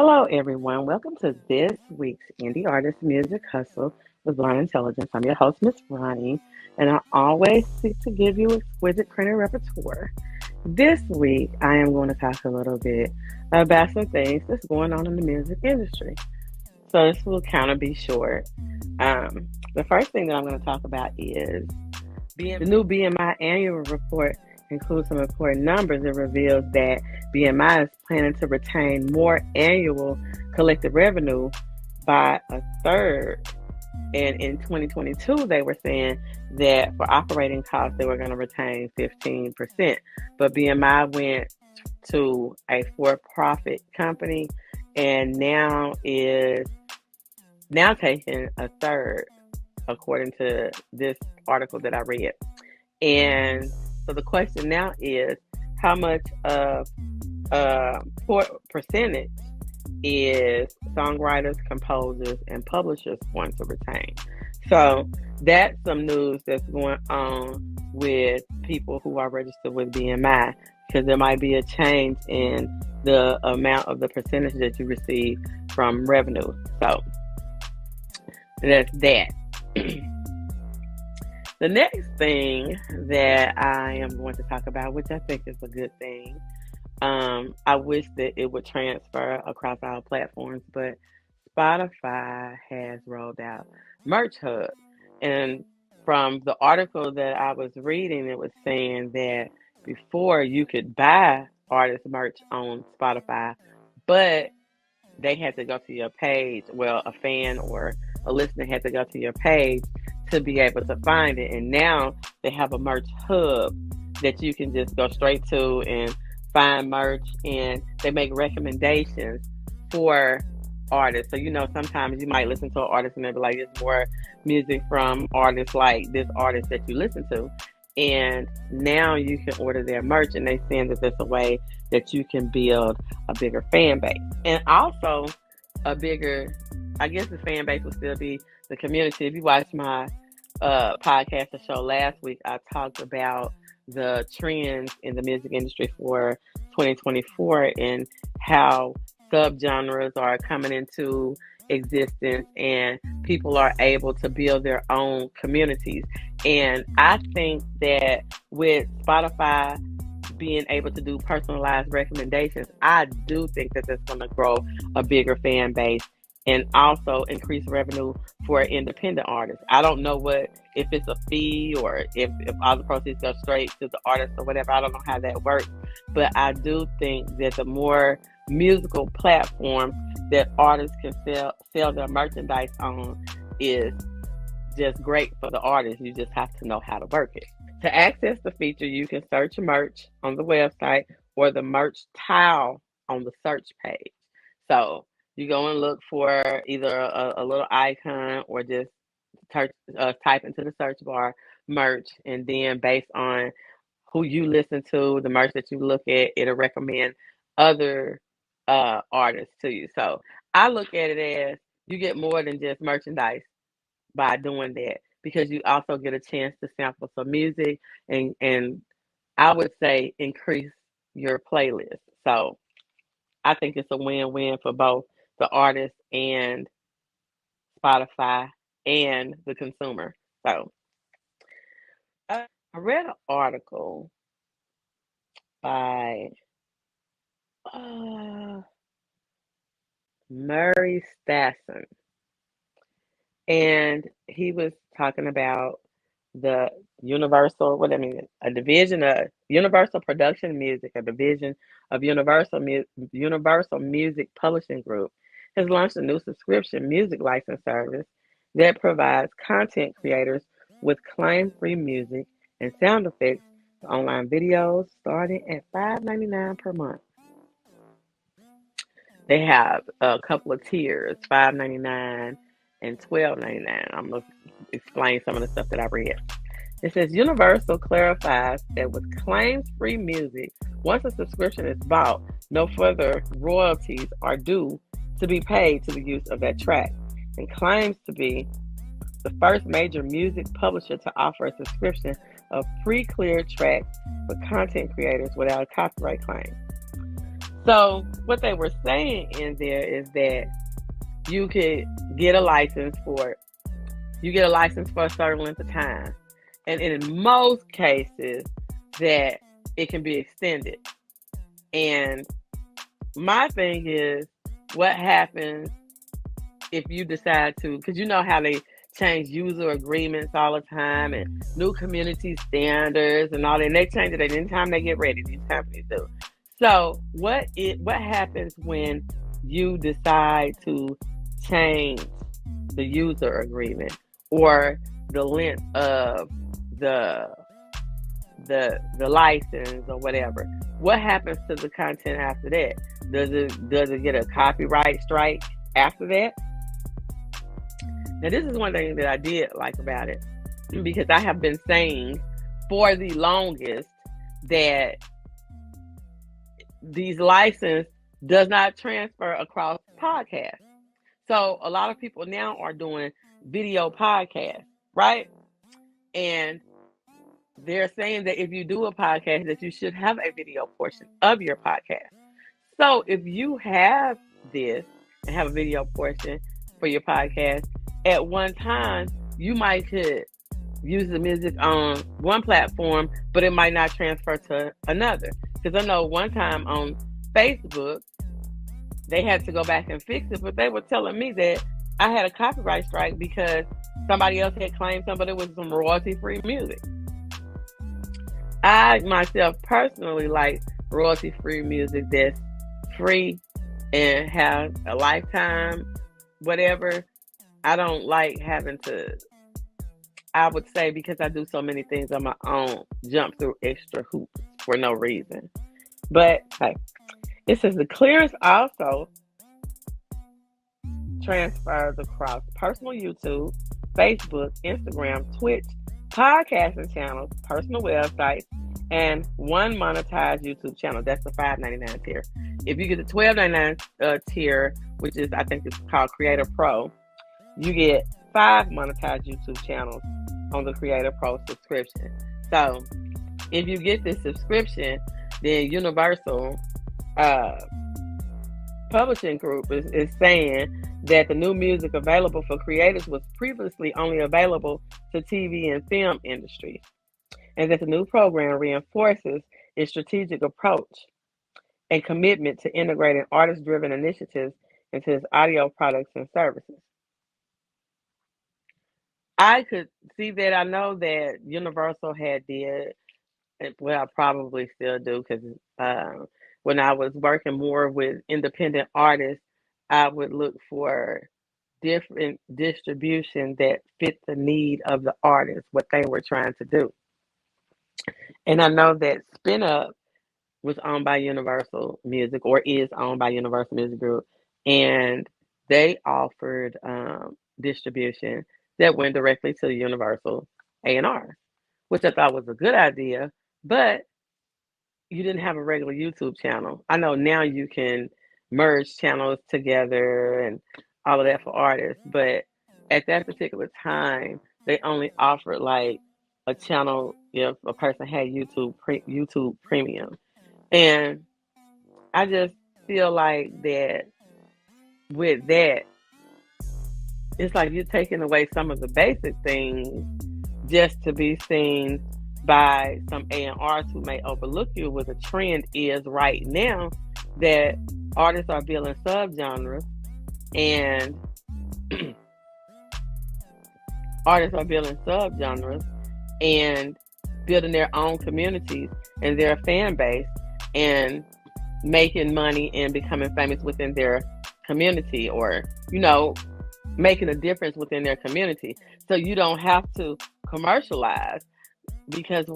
Hello, everyone. Welcome to this week's Indie Artist Music Hustle with Blind Intelligence. I'm your host, Miss Ronnie, and I always seek to give you exquisite printed repertoire. This week, I am going to talk a little bit about some things that's going on in the music industry. So this will kind of be short. The first thing that I'm going to talk about is the new BMI annual report includes some important numbers. It reveals that BMI is planning to retain more annual collective revenue by a third. And in 2022, they were saying that for operating costs, they were going to retain 15%. But BMI went to a for-profit company and now taking a third, according to this article that I read. And so the question now is, how much of percentage is songwriters, composers, and publishers going to retain? So that's some news that's going on with people who are registered with BMI, because there might be a change in the amount of the percentage that you receive from revenue. So that's that. The next thing that I am going to talk about, which I think is a good thing, I wish that it would transfer across all platforms, but Spotify has rolled out Merch Hub. And from the article that I was reading, it was saying that before you could buy artist merch on Spotify, but they had to go to your page. Well, a fan or a listener had to go to your page to be able to find it. And now they have a merch hub that you can just go straight to and find merch, and they make recommendations for artists. So, sometimes you might listen to an artist and they'll be like, it's more music from artists like this artist that you listen to. And now you can order their merch, and they saying that there's a way that you can build a bigger fan base. And also I guess the fan base will still be the community. If you watched my podcast or show last week, I talked about the trends in the music industry for 2024 and how subgenres are coming into existence and people are able to build their own communities. And I think that with Spotify being able to do personalized recommendations, I do think that that's going to grow a bigger fan base and also increase revenue for independent artists. I don't know if it's a fee or if all the proceeds go straight to the artist or whatever. I don't know how that works. But I do think that the more musical platforms that artists can sell their merchandise on is just great for the artist. You just have to know how to work it. To access the feature, you can search merch on the website or the merch tile on the search page. So you go and look for either a little icon or just type into the search bar merch, and then based on who you listen to, the merch that you look at, it'll recommend other artists to you. So I look at it as you get more than just merchandise by doing that, because you also get a chance to sample some music and I would say increase your playlist. So I think it's a win-win for both the artist and Spotify and the consumer. So I read an article by Murray Stassen, and he was talking about the a division of Universal Production Music, a division of Universal Music Publishing Group, has launched a new subscription music license service that provides content creators with claim-free music and sound effects for online videos starting at $5.99 per month. They have a couple of tiers, $5.99 and $12.99. I'm going to explain some of the stuff that I read. It says Universal clarifies that with claim-free music, once a subscription is bought, no further royalties are due to be paid to the use of that track, and claims to be the first major music publisher to offer a subscription of pre-cleared tracks for content creators without a copyright claim. So what they were saying in there is that you could get a license for it. You get a license for a certain length of time. And in most cases that it can be extended. And my thing is, what happens if you decide to, because you know how they change user agreements all the time and new community standards and all that, and they change it at any time they get ready, these companies do. So what happens when you decide to change the user agreement or the length of the license or whatever? What happens to the content after that? Does it get a copyright strike after that? Now, this is one thing that I did like about it, because I have been saying for the longest that these license does not transfer across podcasts. So a lot of people now are doing video podcasts, right? And they're saying that if you do a podcast, that you should have a video portion of your podcast. So if you have this and have a video portion for your podcast, at one time, you might could use the music on one platform, but it might not transfer to another. Because I know one time on Facebook, they had to go back and fix it, but they were telling me that I had a copyright strike because somebody else had claimed somebody with some royalty-free music. I myself personally like royalty-free music that's free and have a lifetime, whatever. I don't like having to, I would say, because I do so many things on my own, jump through extra hoops for no reason. But hey, it says the clearance also transfers across personal YouTube, Facebook, Instagram, Twitch, podcasting channels, personal websites, and one monetized YouTube channel. That's the $5.99 tier. If you get the $12.99 tier, which is, I think it's called Creator Pro, you get 5 monetized YouTube channels on the Creator Pro subscription. So if you get this subscription, then Universal Publishing Group is saying that the new music available for creators was previously only available to TV and film industries, and that the new program reinforces its strategic approach and commitment to integrating artist-driven initiatives into its audio products and services. I could see that. I know that Universal had did, well, I probably still do, because when I was working more with independent artists, I would look for different distribution that fit the need of the artist, what they were trying to do. And I know that Spin Up was owned by Universal Music, or is owned by Universal Music Group, and they offered distribution that went directly to the Universal A&R, which I thought was a good idea, but you didn't have a regular YouTube channel. I know now you can merge channels together and all of that for artists, but at that particular time, they only offered like a channel if a person had YouTube Premium. And I just feel like that with that, it's like you're taking away some of the basic things just to be seen by some A&Rs who may overlook you. What the trend is right now, that artists are building subgenres, and building their own communities and their fan base, and making money and becoming famous within their community, or making a difference within their community. So you don't have to commercialize, because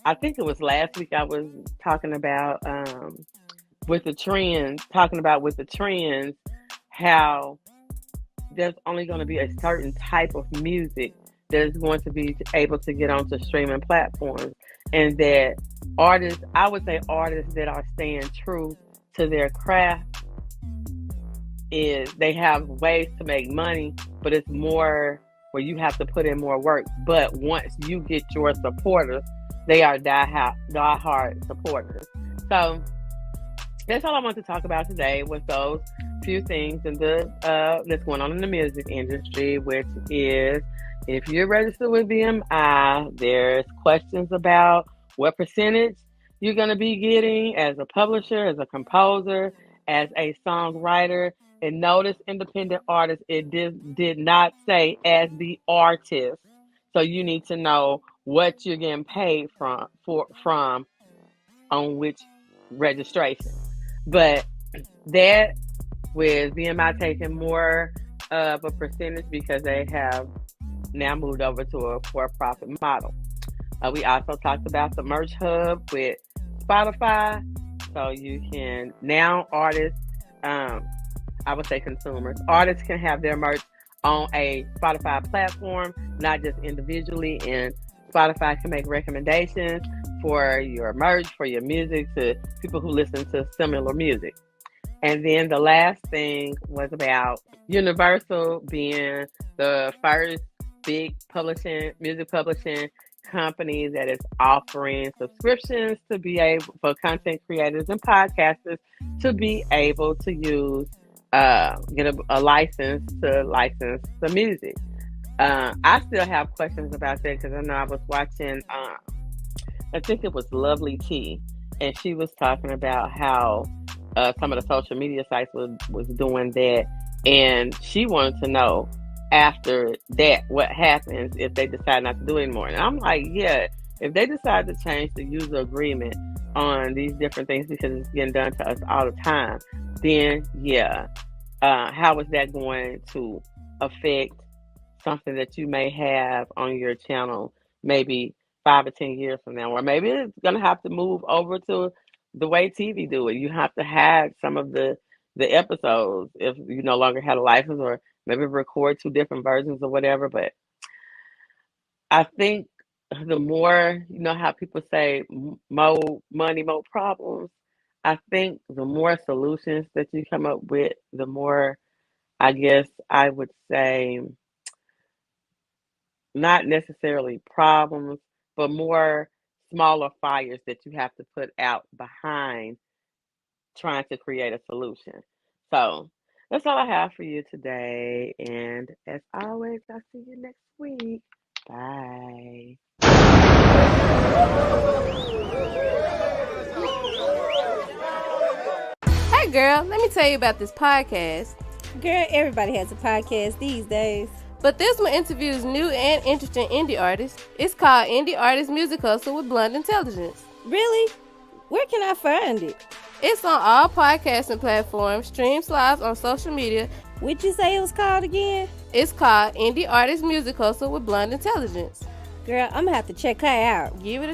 I think it was last week I was talking about with the trends, how there's only going to be a certain type of music that is going to be able to get onto streaming platforms, and that artists that are staying true to their craft, is they have ways to make money, but it's more where you have to put in more work. But once you get your supporters, they are die-hard supporters. So That's all I want to talk about today was those few things in the that's going on in the music industry, which is if you're registered with BMI, there's questions about what percentage you're going to be getting as a publisher, as a composer, as a songwriter. And notice independent artist, it did not say as the artist. So you need to know what you're getting paid from on which registration. But that with BMI taking more of a percentage because they have now moved over to a for-profit model. We also talked about the merch hub with Spotify, so you can now artists, I would say consumers, artists can have their merch on a Spotify platform, not just individually, and Spotify can make recommendations for your merch, for your music to people who listen to similar music. And then the last thing was about Universal being the first big music publishing company that is offering subscriptions to be able for content creators and podcasters to be able to use get a license to license the music. I still have questions about that because I know I was watching. I think it was Lovely T, and she was talking about how some of the social media sites was doing that, and she wanted to know after that what happens if they decide not to do it anymore. And I'm like, yeah, if they decide to change the user agreement on these different things because it's getting done to us all the time, then yeah, how is that going to affect something that you may have on your channel maybe 5 or 10 years from now? Or maybe it's going to have to move over to the way TV do it. You have to have some of the episodes if you no longer had a license, or maybe record 2 different versions or whatever. But I think the more, how people say more money, more problems. I think the more solutions that you come up with, the more, I guess I would say, not necessarily problems, but more smaller fires that you have to put out behind trying to create a solution. So that's all I have for you today. And as always, I'll see you next week. Bye. Hey girl, let me tell you about this podcast. Girl, everybody has a podcast these days. But this one interviews new and interesting indie artists. It's called Indie Artist Music Hustle with Blonde Intelligence. Really? Where can I find it? It's on all podcasting platforms, streams live on social media. What'd you say it was called again? It's called Indie Artist Music Hustle with Blonde Intelligence. Girl, I'm gonna have to check her out. Give it a